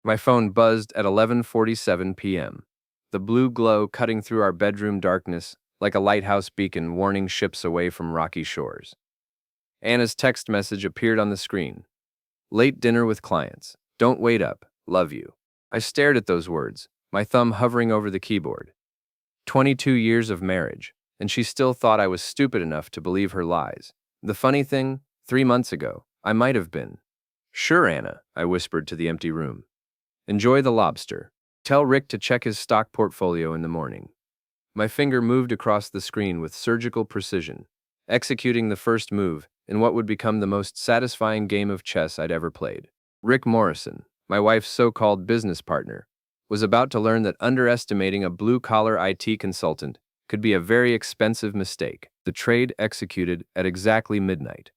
My phone buzzed at 11:47 p.m., the blue glow cutting through our bedroom darkness like a lighthouse beacon warning ships away from rocky shores. Anna's text message appeared on the screen. Late dinner with clients. Don't wait up. Love you. I stared at those words, my thumb hovering over the keyboard. 22 years of marriage, and she still thought I was stupid enough to believe her lies. The funny thing, 3 months ago, I might have been. Sure, Anna, I whispered to the empty room. Enjoy the lobster. Tell Rick to check his stock portfolio in the morning. My finger moved across the screen with surgical precision, executing the first move in what would become the most satisfying game of chess I'd ever played. Rick Morrison, my wife's so-called business partner, was about to learn that underestimating a blue-collar IT consultant could be a very expensive mistake. The trade executed at exactly midnight.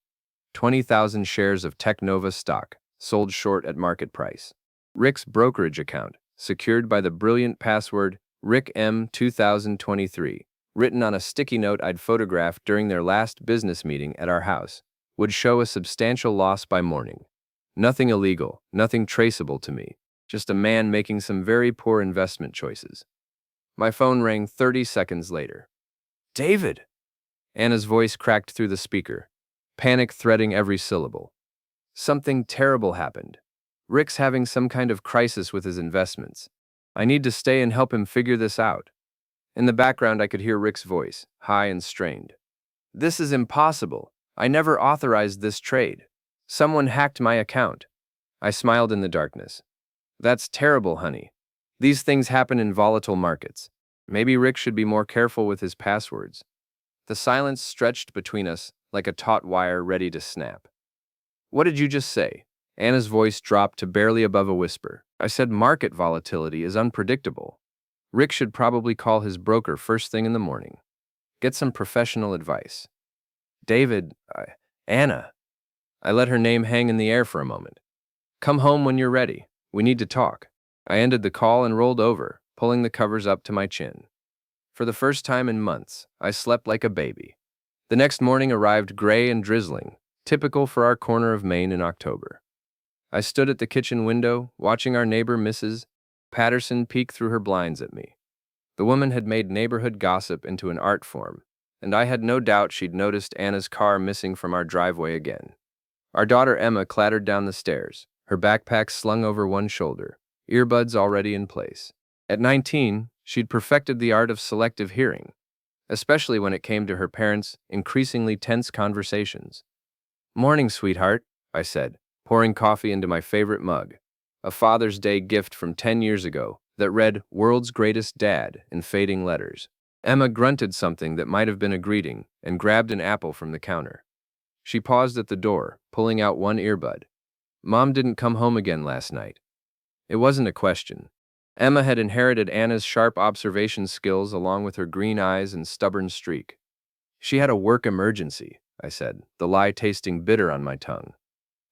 20,000 shares of Technova stock sold short at market price. Rick's brokerage account, secured by the brilliant password Rick M 2023, written on a sticky note I'd photographed during their last business meeting at our house, would show a substantial loss by morning. Nothing illegal, nothing traceable to me, just a man making some very poor investment choices. My phone rang 30 seconds later. David! Anna's voice cracked through the speaker, panic threading every syllable. Something terrible happened. Rick's having some kind of crisis with his investments. I need to stay and help him figure this out. In the background, I could hear Rick's voice, high and strained. This is impossible. I never authorized this trade. Someone hacked my account. I smiled in the darkness. That's terrible, honey. These things happen in volatile markets. Maybe Rick should be more careful with his passwords. The silence stretched between us like a taut wire ready to snap. What did you just say? Anna's voice dropped to barely above a whisper. I said market volatility is unpredictable. Rick should probably call his broker first thing in the morning. Get some professional advice. David, Anna. I let her name hang in the air for a moment. Come home when you're ready. We need to talk. I ended the call and rolled over, pulling the covers up to my chin. For the first time in months, I slept like a baby. The next morning arrived gray and drizzling, typical for our corner of Maine in October. I stood at the kitchen window, watching our neighbor Mrs. Patterson peek through her blinds at me. The woman had made neighborhood gossip into an art form, and I had no doubt she'd noticed Anna's car missing from our driveway again. Our daughter Emma clattered down the stairs, her backpack slung over one shoulder, earbuds already in place. At 19, she'd perfected the art of selective hearing, especially when it came to her parents' increasingly tense conversations. Morning, sweetheart, I said, pouring coffee into my favorite mug, a Father's Day gift from 10 years ago that read World's Greatest Dad in fading letters. Emma grunted something that might have been a greeting and grabbed an apple from the counter. She paused at the door, pulling out one earbud. Mom didn't come home again last night. It wasn't a question. Emma had inherited Anna's sharp observation skills along with her green eyes and stubborn streak. She had a work emergency, I said, the lie tasting bitter on my tongue.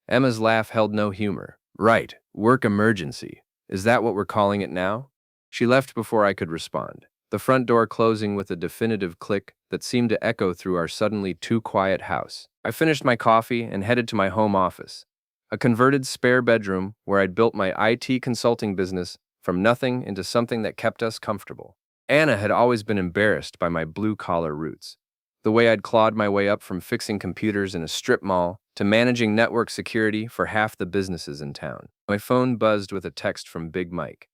Emma's laugh held no humor. Right, work emergency. Is that what we're calling it now? She left before I could respond, the front door closing with a definitive click that seemed to echo through our suddenly too quiet house. I finished my coffee and headed to my home office, a converted spare bedroom where I'd built my IT consulting business from nothing into something that kept us comfortable. Anna had always been embarrassed by my blue-collar roots, the way I'd clawed my way up from fixing computers in a strip mall to managing network security for half the businesses in town. My phone buzzed with a text from Big Mike.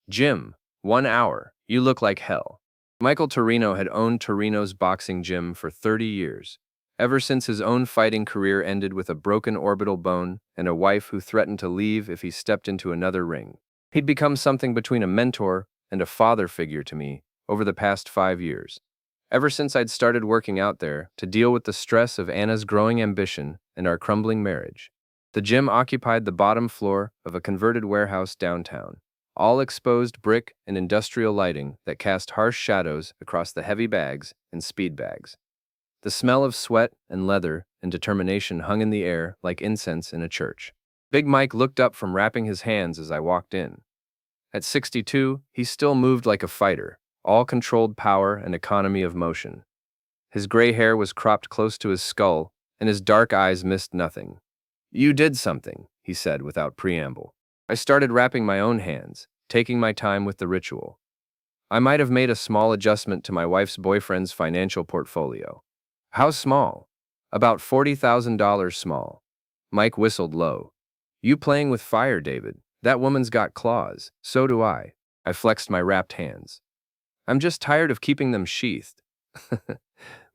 Jim, 1 hour, you look like hell. Michael Torino had owned Torino's boxing gym for 30 years, ever since his own fighting career ended with a broken orbital bone and a wife who threatened to leave if he stepped into another ring. He'd become something between a mentor and a father figure to me over the past 5 years. Ever since I'd started working out there to deal with the stress of Anna's growing ambition and our crumbling marriage. The gym occupied the bottom floor of a converted warehouse downtown, all exposed brick and industrial lighting that cast harsh shadows across the heavy bags and speed bags. The smell of sweat and leather and determination hung in the air like incense in a church. Big Mike looked up from wrapping his hands as I walked in. At 62, he still moved like a fighter, all controlled power and economy of motion. His gray hair was cropped close to his skull, and his dark eyes missed nothing. You did something, he said without preamble. I started wrapping my own hands, taking my time with the ritual. I might have made a small adjustment to my wife's boyfriend's financial portfolio. How small? About $40,000 small. Mike whistled low. You playing with fire, David. That woman's got claws. So do I. I flexed my wrapped hands. I'm just tired of keeping them sheathed.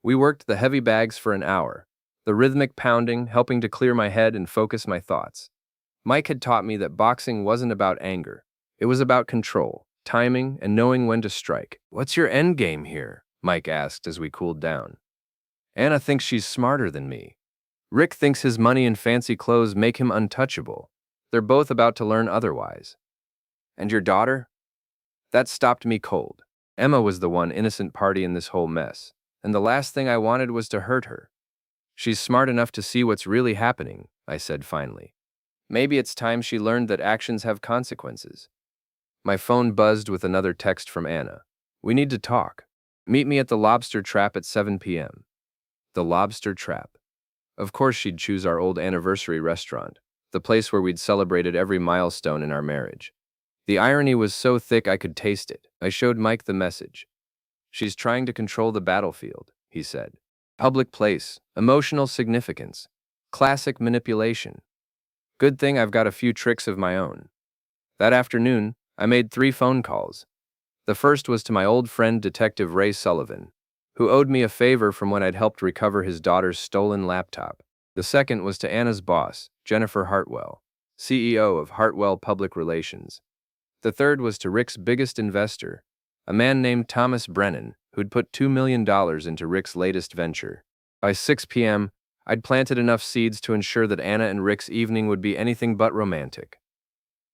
We worked the heavy bags for an hour, the rhythmic pounding helping to clear my head and focus my thoughts. Mike had taught me that boxing wasn't about anger. It was about control, timing, and knowing when to strike. What's your end game here? Mike asked as we cooled down. Anna thinks she's smarter than me. Rick thinks his money and fancy clothes make him untouchable. They're both about to learn otherwise. And your daughter? That stopped me cold. Emma was the one innocent party in this whole mess, and the last thing I wanted was to hurt her. She's smart enough to see what's really happening, I said finally. Maybe it's time she learned that actions have consequences. My phone buzzed with another text from Anna. We need to talk. Meet me at the Lobster Trap at 7 p.m. The Lobster Trap. Of course she'd choose our old anniversary restaurant, the place where we'd celebrated every milestone in our marriage. The irony was so thick I could taste it. I showed Mike the message. She's trying to control the battlefield, he said. Public place, emotional significance, classic manipulation. Good thing I've got a few tricks of my own. That afternoon, I made 3 phone calls. The first was to my old friend Detective Ray Sullivan, who owed me a favor from when I'd helped recover his daughter's stolen laptop. The second was to Anna's boss, Jennifer Hartwell, CEO of Hartwell Public Relations. The third was to Rick's biggest investor, a man named Thomas Brennan, who'd put $2 million into Rick's latest venture. By 6 p.m., I'd planted enough seeds to ensure that Anna and Rick's evening would be anything but romantic.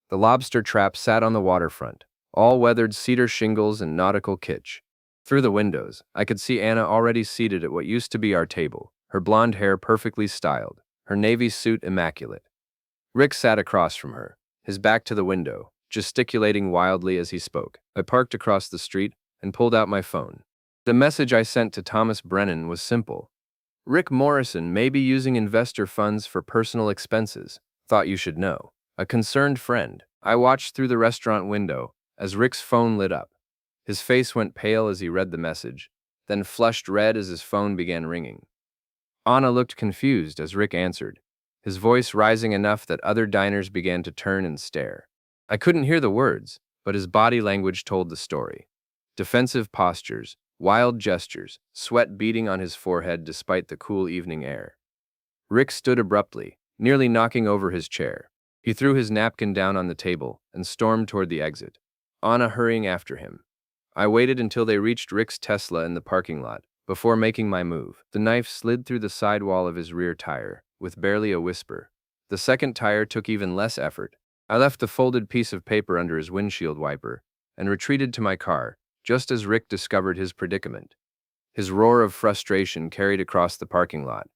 The Lobster Trap sat on the waterfront, all weathered cedar shingles and nautical kitsch. Through the windows, I could see Anna already seated at what used to be our table, her blonde hair perfectly styled, her navy suit immaculate. Rick sat across from her, his back to the window, gesticulating wildly as he spoke. I parked across the street and pulled out my phone. The message I sent to Thomas Brennan was simple. Rick Morrison may be using investor funds for personal expenses. Thought you should know. A concerned friend. I watched through the restaurant window as Rick's phone lit up. His face went pale as he read the message, then flushed red as his phone began ringing. Anna looked confused as Rick answered, his voice rising enough that other diners began to turn and stare. I couldn't hear the words, but his body language told the story. Defensive postures, wild gestures, sweat beading on his forehead despite the cool evening air. Rick stood abruptly, nearly knocking over his chair. He threw his napkin down on the table and stormed toward the exit, Anna hurrying after him. I waited until they reached Rick's Tesla in the parking lot before making my move. The knife slid through the sidewall of his rear tire, with barely a whisper. The second tire took even less effort. I left the folded piece of paper under his windshield wiper and retreated to my car, just as Rick discovered his predicament. His roar of frustration carried across the parking lot.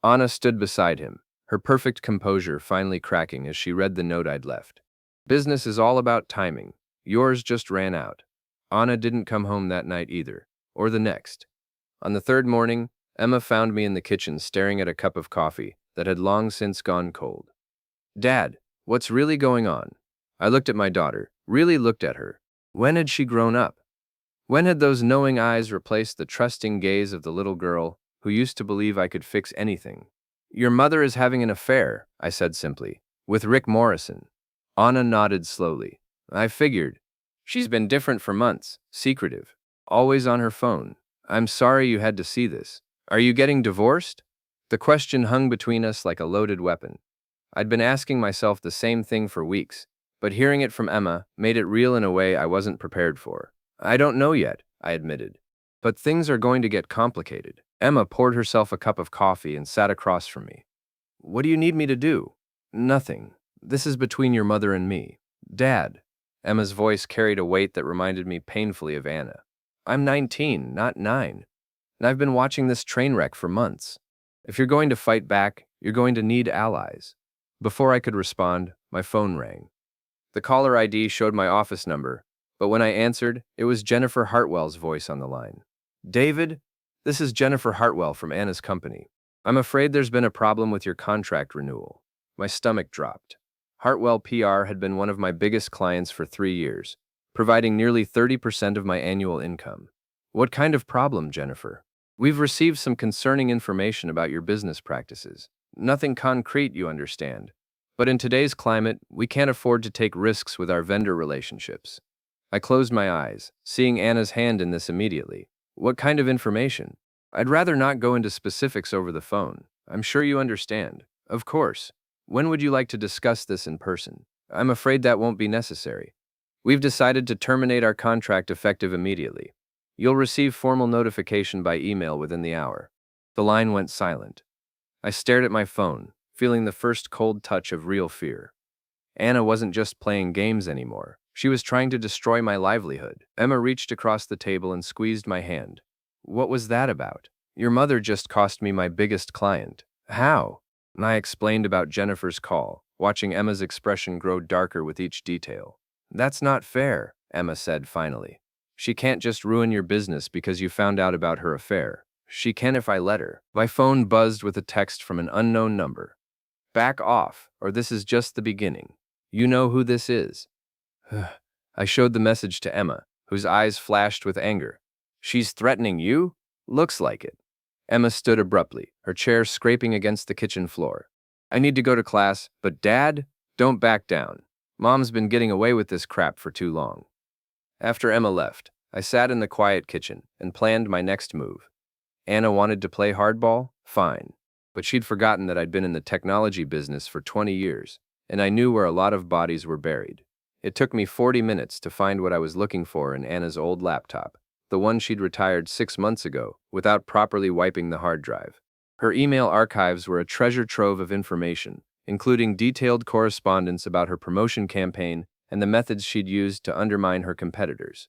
Anna stood beside him, her perfect composure finally cracking as she read the note I'd left. Business is all about timing. Yours just ran out. Anna didn't come home that night either, or the next. On the third morning, Emma found me in the kitchen staring at a cup of coffee that had long since gone cold. Dad, what's really going on? I looked at my daughter, really looked at her. When had she grown up? When had those knowing eyes replaced the trusting gaze of the little girl who used to believe I could fix anything? Your mother is having an affair, I said simply, with Rick Morrison. Anna nodded slowly. I figured. She's been different for months, secretive, always on her phone. I'm sorry you had to see this. Are you getting divorced? The question hung between us like a loaded weapon. I'd been asking myself the same thing for weeks, but hearing it from Emma made it real in a way I wasn't prepared for. I don't know yet, I admitted. But things are going to get complicated. Emma poured herself a cup of coffee and sat across from me. What do you need me to do? Nothing. This is between your mother and me. Dad. Emma's voice carried a weight that reminded me painfully of Anna. I'm 19, not 9. And I've been watching this train wreck for months. If you're going to fight back, you're going to need allies. Before I could respond, my phone rang. The caller ID showed my office number, but when I answered, it was Jennifer Hartwell's voice on the line. David, this is Jennifer Hartwell from Anna's company. I'm afraid there's been a problem with your contract renewal. My stomach dropped. Hartwell PR had been one of my biggest clients for 3 years, providing nearly 30% of my annual income. What kind of problem, Jennifer? We've received some concerning information about your business practices. Nothing concrete, you understand. But in today's climate, we can't afford to take risks with our vendor relationships. I closed my eyes, seeing Anna's hand in this immediately. What kind of information? I'd rather not go into specifics over the phone. I'm sure you understand. Of course. When would you like to discuss this in person? I'm afraid that won't be necessary. We've decided to terminate our contract effective immediately. You'll receive formal notification by email within the hour. The line went silent. I stared at my phone, feeling the first cold touch of real fear. Anna wasn't just playing games anymore. She was trying to destroy my livelihood. Emma reached across the table and squeezed my hand. What was that about? Your mother just cost me my biggest client. How? And I explained about Jennifer's call, watching Emma's expression grow darker with each detail. That's not fair, Emma said finally. She can't just ruin your business because you found out about her affair. She can if I let her. My phone buzzed with a text from an unknown number. Back off, or this is just the beginning. You know who this is. I showed the message to Emma, whose eyes flashed with anger. She's threatening you? Looks like it. Emma stood abruptly, her chair scraping against the kitchen floor. I need to go to class, but Dad, don't back down. Mom's been getting away with this crap for too long. After Emma left, I sat in the quiet kitchen and planned my next move. Anna wanted to play hardball? Fine. But she'd forgotten that I'd been in the technology business for 20 years, and I knew where a lot of bodies were buried. It took me 40 minutes to find what I was looking for in Anna's old laptop, the one she'd retired 6 months ago, without properly wiping the hard drive. Her email archives were a treasure trove of information, including detailed correspondence about her promotion campaign and the methods she'd used to undermine her competitors.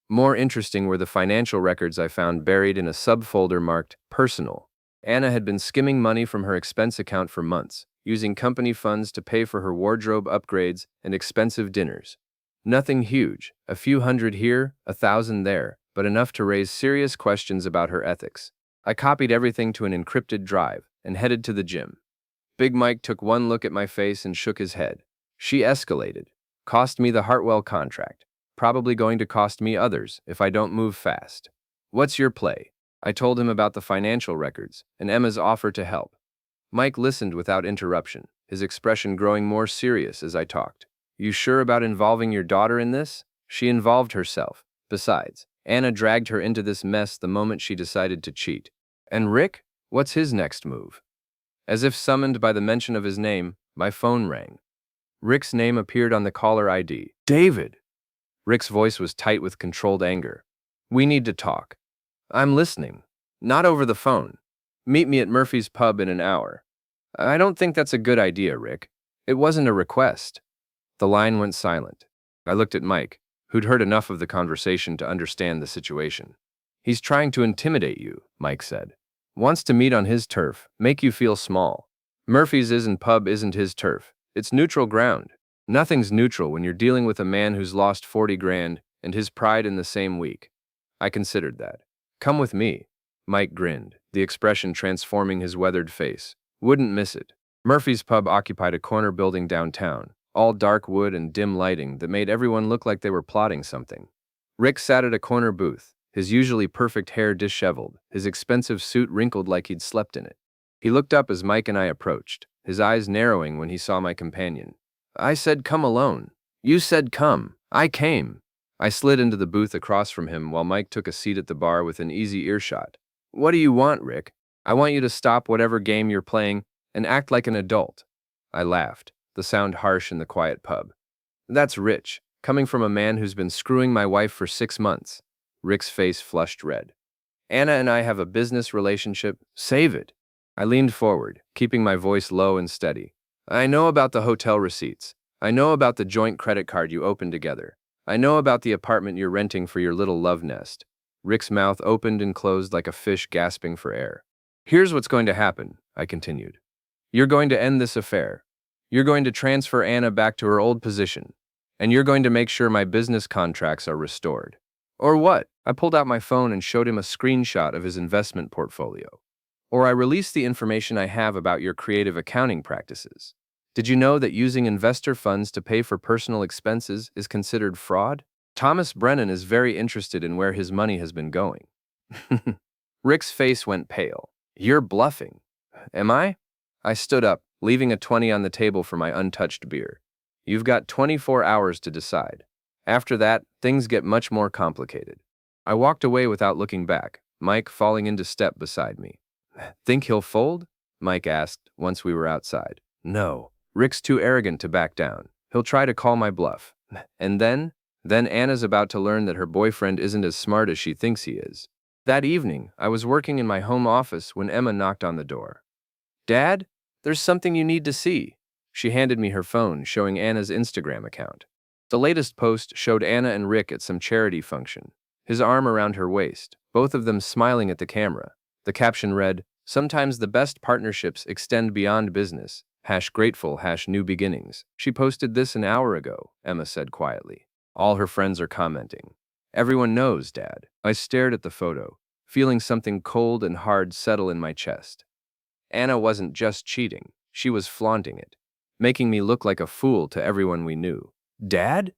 More interesting were the financial records I found buried in a subfolder marked Personal. Anna had been skimming money from her expense account for months, using company funds to pay for her wardrobe upgrades and expensive dinners. Nothing huge, a few hundred here, 1,000 there, but enough to raise serious questions about her ethics. I copied everything to an encrypted drive and headed to the gym. Big Mike took one look at my face and shook his head. She escalated. Cost me the Hartwell contract. Probably going to cost me others if I don't move fast. What's your play? I told him about the financial records and Emma's offer to help. Mike listened without interruption, his expression growing more serious as I talked. You sure about involving your daughter in this? She involved herself. Besides, Anna dragged her into this mess the moment she decided to cheat. And Rick? What's his next move? As if summoned by the mention of his name, my phone rang. Rick's name appeared on the caller ID. David! Rick's voice was tight with controlled anger. We need to talk. I'm listening. Not over the phone. Meet me at Murphy's pub in an hour. I don't think that's a good idea, Rick. It wasn't a request. The line went silent. I looked at Mike, who'd heard enough of the conversation to understand the situation. He's trying to intimidate you, Mike said. Wants to meet on his turf, make you feel small. Murphy's pub isn't his turf. It's neutral ground. Nothing's neutral when you're dealing with a man who's lost 40 grand and his pride in the same week. I considered that. Come with me. Mike grinned, the expression transforming his weathered face. Wouldn't miss it. Murphy's pub occupied a corner building downtown, all dark wood and dim lighting that made everyone look like they were plotting something. Rick sat at a corner booth, his usually perfect hair disheveled, his expensive suit wrinkled like he'd slept in it. He looked up as Mike and I approached, his eyes narrowing when he saw my companion. I said come alone. You said come. I came. I slid into the booth across from him while Mike took a seat at the bar within easy earshot. What do you want, Rick? I want you to stop whatever game you're playing and act like an adult. I laughed, the sound harsh in the quiet pub. That's rich, coming from a man who's been screwing my wife for 6 months. Rick's face flushed red. Anna and I have a business relationship. Save it. I leaned forward, keeping my voice low and steady. I know about the hotel receipts. I know about the joint credit card you opened together. I know about the apartment you're renting for your little love nest. Rick's mouth opened and closed like a fish gasping for air. Here's what's going to happen, I continued. You're going to end this affair. You're going to transfer Anna back to her old position. And you're going to make sure my business contracts are restored. Or what? I pulled out my phone and showed him a screenshot of his investment portfolio. Or I release the information I have about your creative accounting practices. Did you know that using investor funds to pay for personal expenses is considered fraud? Thomas Brennan is very interested in where his money has been going. Rick's face went pale. You're bluffing. Am I? I stood up, leaving a 20 on the table for my untouched beer. You've got 24 hours to decide. After that, things get much more complicated. I walked away without looking back, Mike falling into step beside me. Think he'll fold? Mike asked once we were outside. No. Rick's too arrogant to back down. He'll try to call my bluff. And then Anna's about to learn that her boyfriend isn't as smart as she thinks he is. That evening, I was working in my home office when Emma knocked on the door. Dad, there's something you need to see. She handed me her phone, showing Anna's Instagram account. The latest post showed Anna and Rick at some charity function, his arm around her waist, both of them smiling at the camera. The caption read, "Sometimes the best partnerships extend beyond business. #grateful, #new beginnings." She posted this an hour ago, Emma said quietly. All her friends are commenting. Everyone knows, Dad. I stared at the photo, feeling something cold and hard settle in my chest. Anna wasn't just cheating, she was flaunting it, making me look like a fool to everyone we knew. Dad?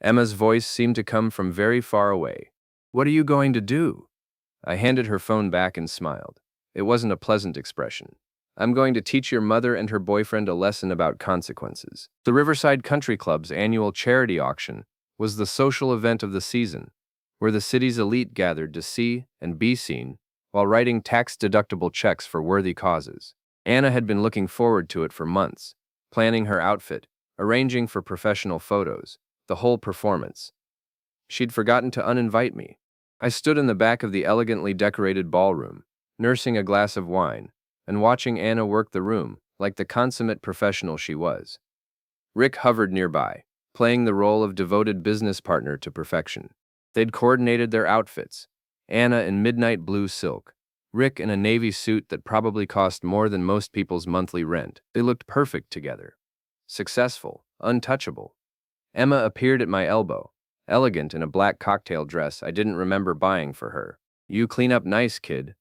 Emma's voice seemed to come from very far away. What are you going to do? I handed her phone back and smiled. It wasn't a pleasant expression. I'm going to teach your mother and her boyfriend a lesson about consequences. The Riverside Country Club's annual charity auction was the social event of the season, where the city's elite gathered to see and be seen while writing tax-deductible checks for worthy causes. Anna had been looking forward to it for months, planning her outfit, arranging for professional photos, the whole performance. She'd forgotten to uninvite me. I stood in the back of the elegantly decorated ballroom, nursing a glass of wine, and watching Anna work the room like the consummate professional she was. Rick hovered nearby, playing the role of devoted business partner to perfection. They'd coordinated their outfits, Anna in midnight blue silk, Rick in a navy suit that probably cost more than most people's monthly rent. They looked perfect together. Successful, untouchable. Emma appeared at my elbow, elegant in a black cocktail dress I didn't remember buying for her. You clean up nice, kid.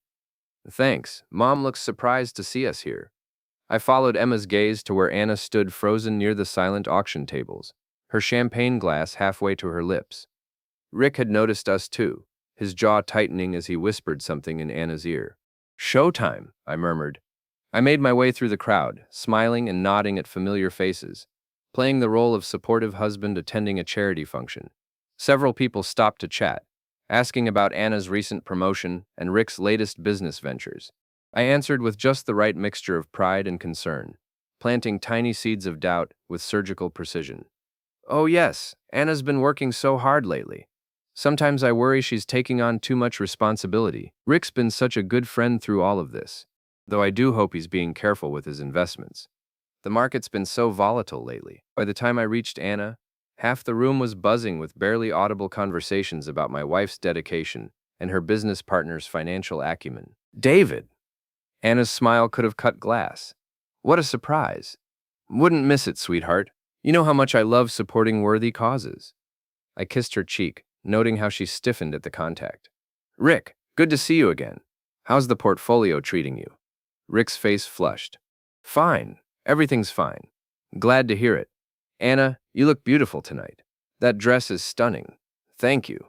Thanks. Mom looks surprised to see us here. I followed Emma's gaze to where Anna stood frozen near the silent auction tables, her champagne glass halfway to her lips. Rick had noticed us too, his jaw tightening as he whispered something in Anna's ear. Showtime, I murmured. I made my way through the crowd, smiling and nodding at familiar faces, playing the role of supportive husband attending a charity function. Several people stopped to chat, asking about Anna's recent promotion and Rick's latest business ventures. I answered with just the right mixture of pride and concern, planting tiny seeds of doubt with surgical precision. Oh yes, Anna's been working so hard lately. Sometimes I worry she's taking on too much responsibility. Rick's been such a good friend through all of this, though I do hope he's being careful with his investments. The market's been so volatile lately. By the time I reached Anna, half the room was buzzing with barely audible conversations about my wife's dedication and her business partner's financial acumen. David! Anna's smile could have cut glass. What a surprise. Wouldn't miss it, sweetheart. You know how much I love supporting worthy causes. I kissed her cheek, noting how she stiffened at the contact. Rick, good to see you again. How's the portfolio treating you? Rick's face flushed. Fine. Everything's fine. Glad to hear it. Anna, you look beautiful tonight. That dress is stunning. Thank you.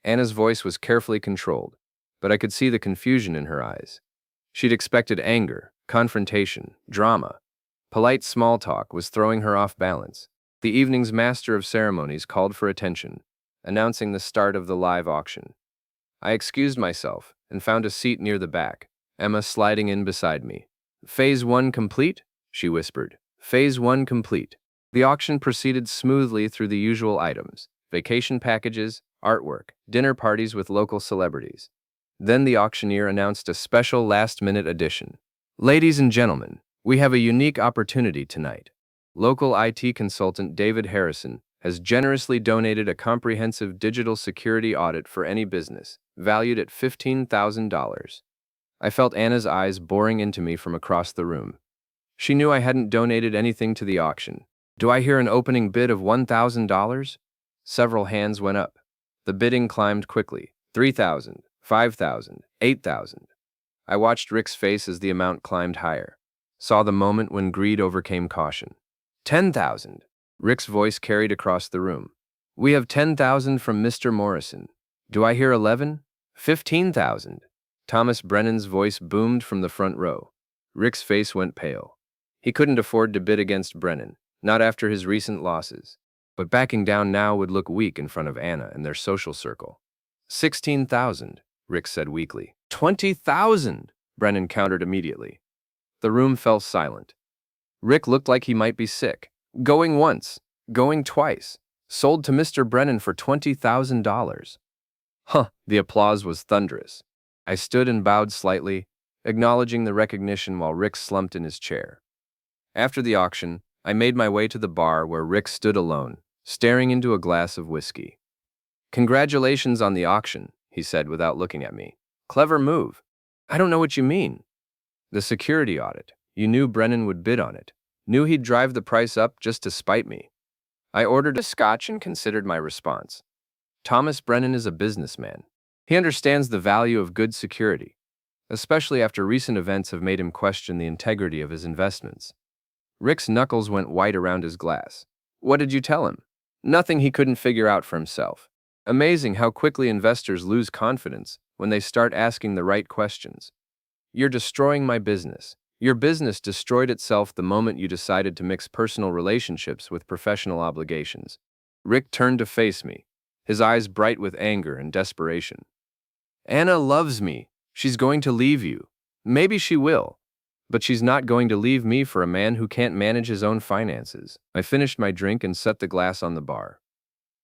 Anna's voice was carefully controlled, but I could see the confusion in her eyes. She'd expected anger, confrontation, drama. Polite small talk was throwing her off balance. The evening's master of ceremonies called for attention, announcing the start of the live auction. I excused myself and found a seat near the back, Emma sliding in beside me. Phase 1 complete? She whispered. Phase 1 complete. The auction proceeded smoothly through the usual items: vacation packages, artwork, dinner parties with local celebrities. Then the auctioneer announced a special last-minute addition. Ladies and gentlemen, we have a unique opportunity tonight. Local IT consultant David Harrison has generously donated a comprehensive digital security audit for any business, valued at $15,000. I felt Anna's eyes boring into me from across the room. She knew I hadn't donated anything to the auction. Do I hear an opening bid of $1,000? Several hands went up. The bidding climbed quickly. $3,000, $5,000, $8,000. I watched Rick's face as the amount climbed higher. Saw the moment when greed overcame caution. 10,000. Rick's voice carried across the room. We have 10,000 from Mr. Morrison. Do I hear 11? 15,000. Thomas Brennan's voice boomed from the front row. Rick's face went pale. He couldn't afford to bid against Brennan, not after his recent losses. But backing down now would look weak in front of Anna and their social circle. 16,000, Rick said weakly. 20,000, Brennan countered immediately. The room fell silent. Rick looked like he might be sick. Going once, going twice. Sold to Mr. Brennan for $20,000. Huh, the applause was thunderous. I stood and bowed slightly, acknowledging the recognition while Rick slumped in his chair. After the auction, I made my way to the bar where Rick stood alone, staring into a glass of whiskey. Congratulations on the auction, he said without looking at me. Clever move. I don't know what you mean. The security audit. You knew Brennan would bid on it. Knew he'd drive the price up just to spite me. I ordered a scotch and considered my response. Thomas Brennan is a businessman. He understands the value of good security, especially after recent events have made him question the integrity of his investments. Rick's knuckles went white around his glass. What did you tell him? Nothing he couldn't figure out for himself. Amazing how quickly investors lose confidence when they start asking the right questions. You're destroying my business. Your business destroyed itself the moment you decided to mix personal relationships with professional obligations. Rick turned to face me, his eyes bright with anger and desperation. Anna loves me. She's going to leave you. Maybe she will. But she's not going to leave me for a man who can't manage his own finances. I finished my drink and set the glass on the bar.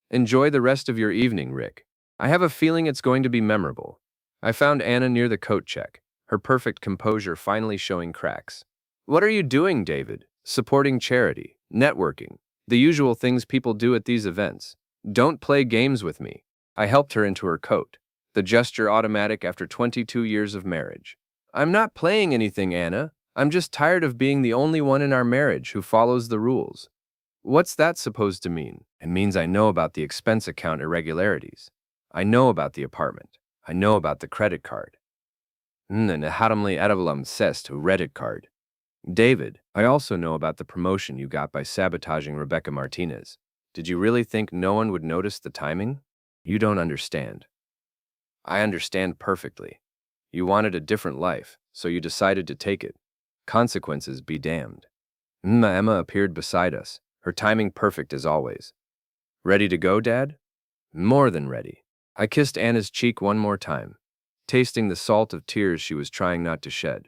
Enjoy the rest of your evening, Rick. I have a feeling it's going to be memorable. I found Anna near the coat check, her perfect composure finally showing cracks. What are you doing, David? Supporting charity, networking, the usual things people do at these events. Don't play games with me. I helped her into her coat, the gesture automatic after 22 years of marriage. I'm not playing anything, Anna. I'm just tired of being the only one in our marriage who follows the rules. What's that supposed to mean? It means I know about the expense account irregularities. I know about the apartment. I know about the credit card. Haramli Edavalam says to Reddit card. David, I also know about the promotion you got by sabotaging Rebecca Martinez. Did you really think no one would notice the timing? You don't understand. I understand perfectly. You wanted a different life, so you decided to take it. Consequences be damned. Emma appeared beside us, her timing perfect as always. Ready to go, Dad? More than ready. I kissed Anna's cheek one more time, tasting the salt of tears she was trying not to shed.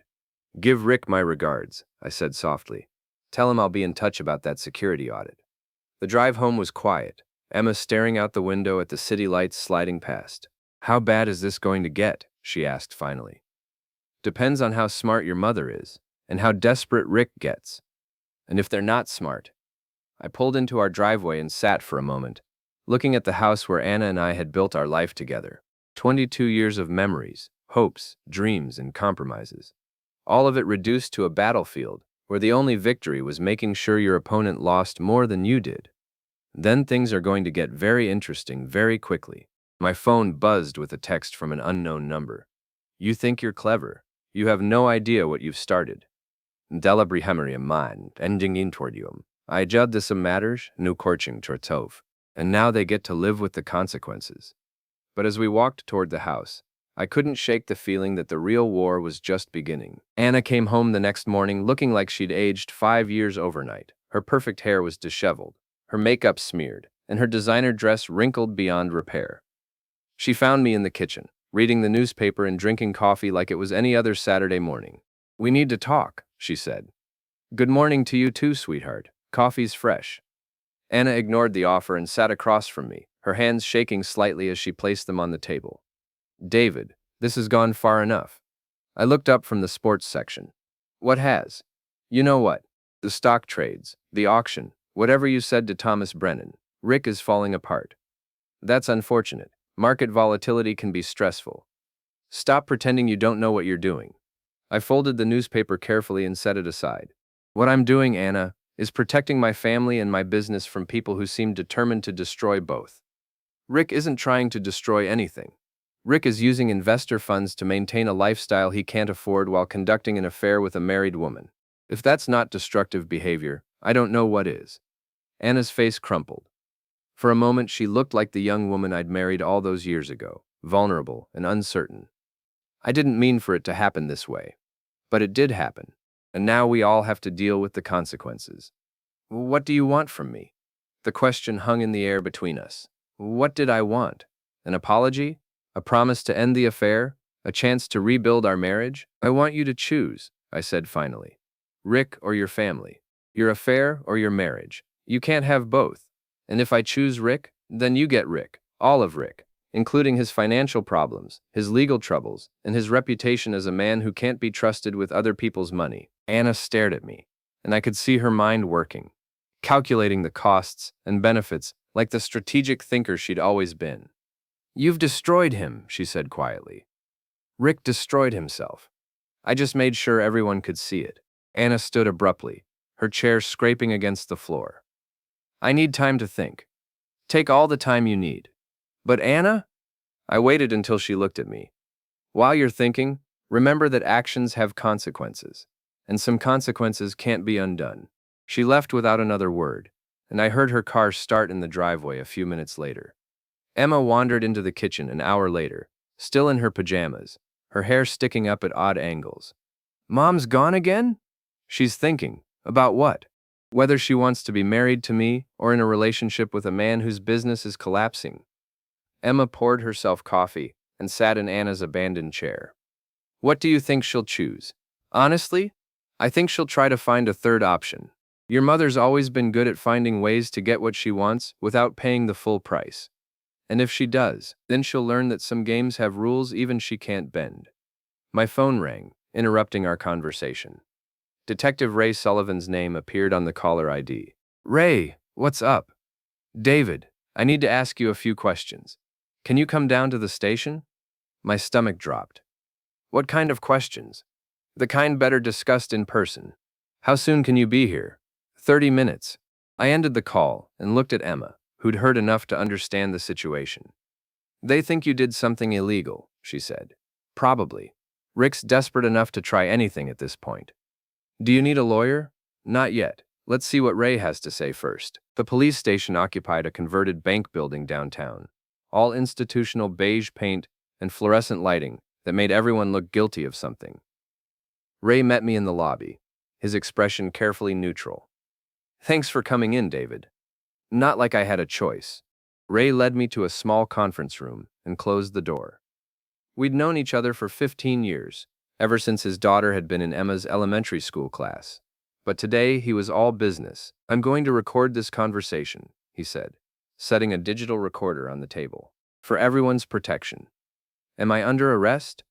Give Rick my regards, I said softly. Tell him I'll be in touch about that security audit. The drive home was quiet, Emma staring out the window at the city lights sliding past. How bad is this going to get? She asked finally. Depends on how smart your mother is, and how desperate Rick gets. And if they're not smart. I pulled into our driveway and sat for a moment, looking at the house where Anna and I had built our life together. 22 years of memories, hopes, dreams, and compromises. All of it reduced to a battlefield where the only victory was making sure your opponent lost more than you did. Then things are going to get very interesting very quickly. My phone buzzed with a text from an unknown number. You think you're clever. You have no idea what you've started. Delabri hemerium mind, ending in tordium. I jud this matters, nu korching tortov. And now they get to live with the consequences. But as we walked toward the house, I couldn't shake the feeling that the real war was just beginning. Anna came home the next morning looking like she'd aged 5 years overnight. Her perfect hair was disheveled, her makeup smeared, and her designer dress wrinkled beyond repair. She found me in the kitchen, reading the newspaper and drinking coffee like it was any other Saturday morning. We need to talk, she said. Good morning to you too, sweetheart. Coffee's fresh. Anna ignored the offer and sat across from me, her hands shaking slightly as she placed them on the table. David, this has gone far enough. I looked up from the sports section. What has? You know what? The stock trades, the auction, whatever you said to Thomas Brennan. Rick is falling apart. That's unfortunate. Market volatility can be stressful. Stop pretending you don't know what you're doing. I folded the newspaper carefully and set it aside. What I'm doing, Anna, is protecting my family and my business from people who seem determined to destroy both. Rick isn't trying to destroy anything. Rick is using investor funds to maintain a lifestyle he can't afford while conducting an affair with a married woman. If that's not destructive behavior, I don't know what is. Anna's face crumpled. For a moment, she looked like the young woman I'd married all those years ago, vulnerable and uncertain. I didn't mean for it to happen this way. But it did happen. And now we all have to deal with the consequences. What do you want from me? The question hung in the air between us. What did I want? An apology? A promise to end the affair? A chance to rebuild our marriage? I want you to choose, I said finally. Rick or your family. Your affair or your marriage. You can't have both. And if I choose Rick, then you get Rick. All of Rick, including his financial problems, his legal troubles, and his reputation as a man who can't be trusted with other people's money. Anna stared at me, and I could see her mind working, calculating the costs and benefits like the strategic thinker she'd always been. You've destroyed him, she said quietly. Rick destroyed himself. I just made sure everyone could see it. Anna stood abruptly, her chair scraping against the floor. I need time to think. Take all the time you need. But Anna? I waited until she looked at me. While you're thinking, remember that actions have consequences, and some consequences can't be undone. She left without another word, and I heard her car start in the driveway a few minutes later. Emma wandered into the kitchen an hour later, still in her pajamas, her hair sticking up at odd angles. Mom's gone again? She's thinking. About what? Whether she wants to be married to me or in a relationship with a man whose business is collapsing. Emma poured herself coffee and sat in Anna's abandoned chair. What do you think she'll choose? Honestly, I think she'll try to find a third option. Your mother's always been good at finding ways to get what she wants without paying the full price. And if she does, then she'll learn that some games have rules even she can't bend. My phone rang, interrupting our conversation. Detective Ray Sullivan's name appeared on the caller ID. Ray, what's up? David, I need to ask you a few questions. Can you come down to the station? My stomach dropped. What kind of questions? The kind better discussed in person. How soon can you be here? 30 minutes. I ended the call and looked at Emma, who'd heard enough to understand the situation. They think you did something illegal, she said. Probably. Rick's desperate enough to try anything at this point. Do you need a lawyer? Not yet. Let's see what Ray has to say first. The police station occupied a converted bank building downtown, all institutional beige paint and fluorescent lighting that made everyone look guilty of something. Ray met me in the lobby, his expression carefully neutral. Thanks for coming in, David. Not like I had a choice. Ray led me to a small conference room and closed the door. We'd known each other for 15 years, ever since his daughter had been in Emma's elementary school class. But today he was all business. I'm going to record this conversation, he said, setting a digital recorder on the table. For everyone's protection. Am I under arrest?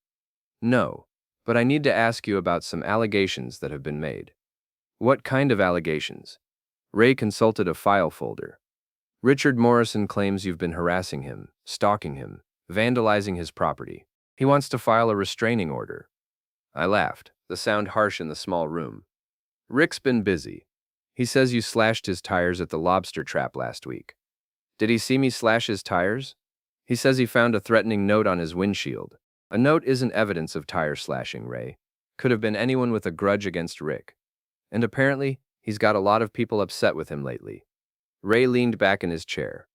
No, but I need to ask you about some allegations that have been made. What kind of allegations? Ray consulted a file folder. Richard Morrison claims you've been harassing him, stalking him, vandalizing his property. He wants to file a restraining order. I laughed, the sound harsh in the small room. Rick's been busy. He says you slashed his tires at the lobster trap last week. Did he see me slash his tires? He says he found a threatening note on his windshield. A note isn't evidence of tire slashing, Ray. Could have been anyone with a grudge against Rick. And apparently, he's got a lot of people upset with him lately. Ray leaned back in his chair.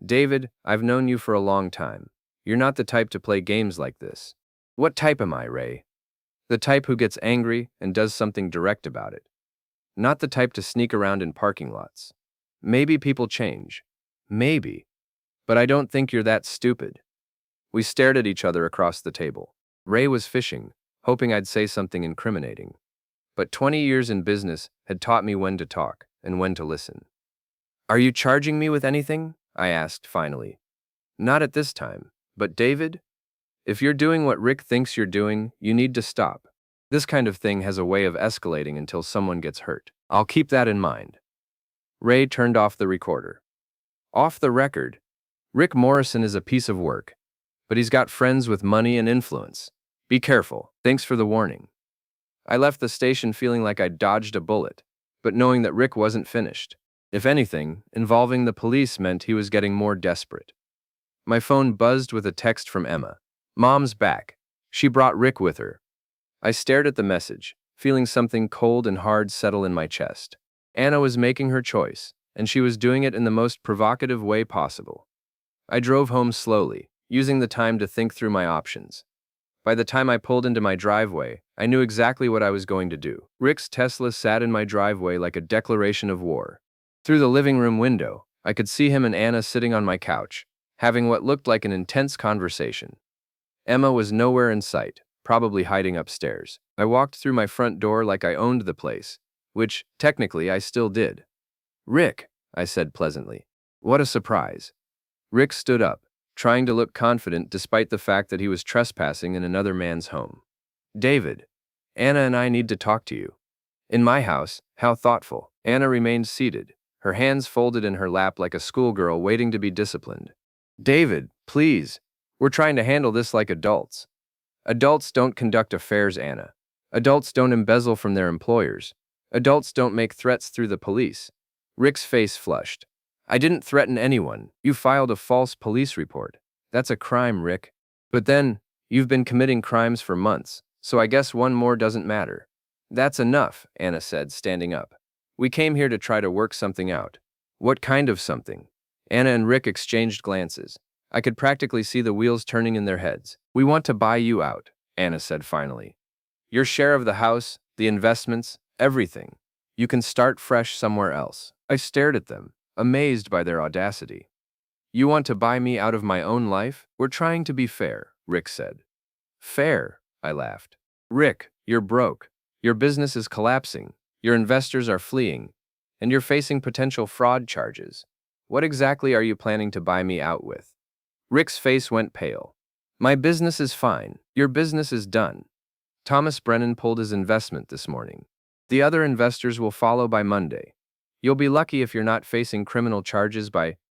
David, I've known you for a long time. You're not the type to play games like this. What type am I, Ray? The type who gets angry and does something direct about it. Not the type to sneak around in parking lots. Maybe people change. Maybe. But I don't think you're that stupid. We stared at each other across the table. Ray was fishing, hoping I'd say something incriminating. But 20 years in business had taught me when to talk and when to listen. Are you charging me with anything? I asked finally. Not at this time. But David, if you're doing what Rick thinks you're doing, you need to stop. This kind of thing has a way of escalating until someone gets hurt. I'll keep that in mind. Ray turned off the recorder. Off the record, Rick Morrison is a piece of work, but he's got friends with money and influence. Be careful. Thanks for the warning. I left the station feeling like I'd dodged a bullet, but knowing that Rick wasn't finished. If anything, involving the police meant he was getting more desperate. My phone buzzed with a text from Emma. Mom's back. She brought Rick with her. I stared at the message, feeling something cold and hard settle in my chest. Anna was making her choice, and she was doing it in the most provocative way possible. I drove home slowly, using the time to think through my options. By the time I pulled into my driveway, I knew exactly what I was going to do. Rick's Tesla sat in my driveway like a declaration of war. Through the living room window, I could see him and Anna sitting on my couch, having what looked like an intense conversation. Emma was nowhere in sight, probably hiding upstairs. I walked through my front door like I owned the place, which, technically, I still did. "Rick," I said pleasantly. "What a surprise." Rick stood up, trying to look confident despite the fact that he was trespassing in another man's home. "David, Anna and I need to talk to you." "In my house? How thoughtful." Anna remained seated, her hands folded in her lap like a schoolgirl waiting to be disciplined. "David, please. We're trying to handle this like adults." "Adults don't conduct affairs, Anna. Adults don't embezzle from their employers. Adults don't make threats through the police." Rick's face flushed. "I didn't threaten anyone. You filed a false police report. That's a crime, Rick. But then, you've been committing crimes for months, so I guess one more doesn't matter." "That's enough," Anna said, standing up. "We came here to try to work something out." "What kind of something?" Anna and Rick exchanged glances. I could practically see the wheels turning in their heads. "We want to buy you out," Anna said finally. "Your share of the house, the investments, everything. You can start fresh somewhere else." I stared at them, amazed by their audacity. "You want to buy me out of my own life?" "We're trying to be fair," Rick said. "Fair?" I laughed. "Rick, you're broke. Your business is collapsing. Your investors are fleeing. And you're facing potential fraud charges. What exactly are you planning to buy me out with?" Rick's face went pale. "My business is fine. Your business is done. Thomas Brennan pulled his investment this morning. The other investors will follow by Monday. You'll be lucky if you're not facing criminal charges by